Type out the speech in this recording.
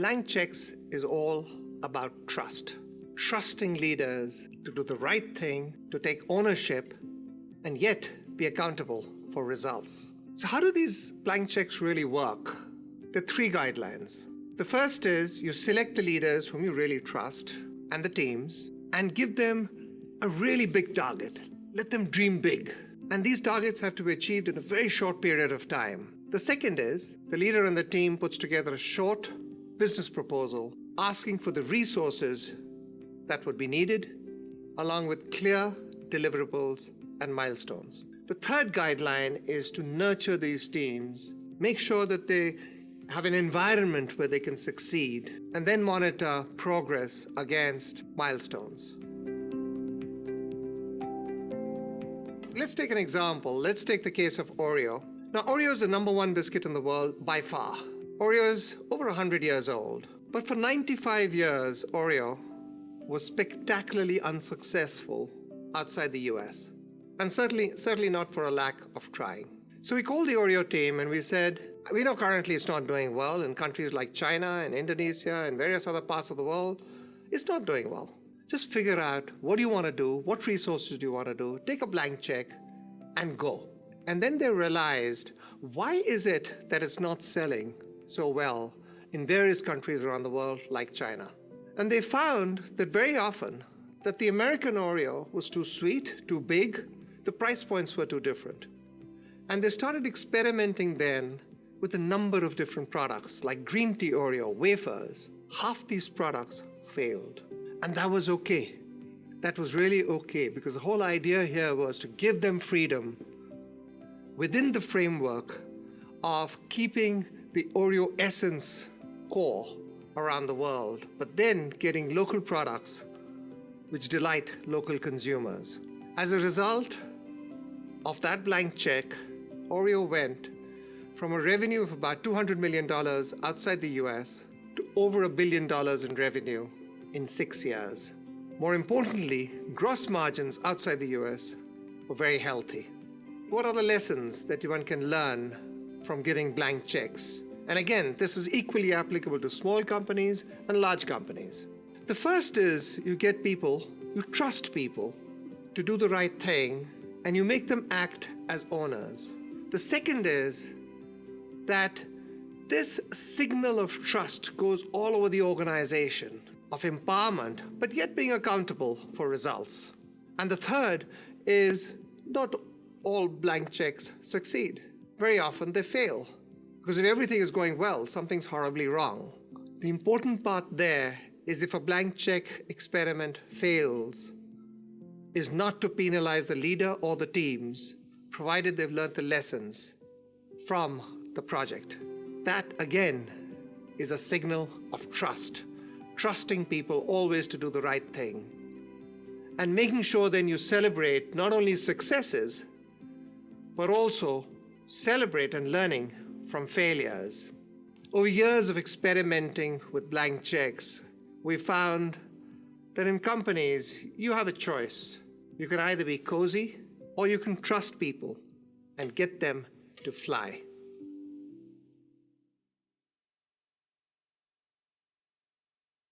Blank checks is all about trust. Trusting leaders to do the right thing, to take ownership, and yet be accountable for results. So how do these blank checks really work? There are three guidelines. The first is you select the leaders whom you really trust and the teams and give them a really big target. Let them dream big. And these targets have to be achieved in a very short period of time. The second is the leader and the team puts together a short business proposal asking for the resources that would be needed, along with clear deliverables and milestones. The third guideline is to nurture these teams, make sure that they have an environment where they can succeed, and then monitor progress against milestones. Let's take an example. Let's take the case of Oreo. Now, Oreo is the number one biscuit in the world by far. Oreo is over 100 years old. But for 95 years, Oreo was spectacularly unsuccessful outside the US. And certainly not for a lack of trying. So we called the Oreo team and we said, we know currently it's not doing well in countries like China and Indonesia and various other parts of the world. It's not doing well. Just figure out what do you want to do, what resources do you want to do, take a blank check and go. And then they realized, why is it that it's not selling so well in various countries around the world like China? And they found that very often that the American Oreo was too sweet, too big, the price points were too different. And they started experimenting then with a number of different products like green tea Oreo, wafers. Half these products failed. And that was okay. That was really okay because the whole idea here was to give them freedom within the framework of keeping the Oreo essence core around the world, but then getting local products which delight local consumers. As a result of that blank check, Oreo went from a revenue of about $200 million outside the US to over $1 billion in revenue in 6 years. More importantly, gross margins outside the US were very healthy. What are the lessons that one can learn from giving blank checks? And again, this is equally applicable to small companies and large companies. The first is you get people, you trust people to do the right thing, and you make them act as owners. The second is that this signal of trust goes all over the organization, of empowerment, but yet being accountable for results. And the third is not all blank checks succeed. Very often they fail. Because if everything is going well, something's horribly wrong. The important part there is if a blank check experiment fails, is not to penalize the leader or the teams, provided they've learned the lessons from the project. That, again, is a signal of trust. Trusting people always to do the right thing. And making sure then you celebrate not only successes, but also celebrate and learning from failures. Over years of experimenting with blank checks, we found that in companies, you have a choice. You can either be cozy or you can trust people and get them to fly.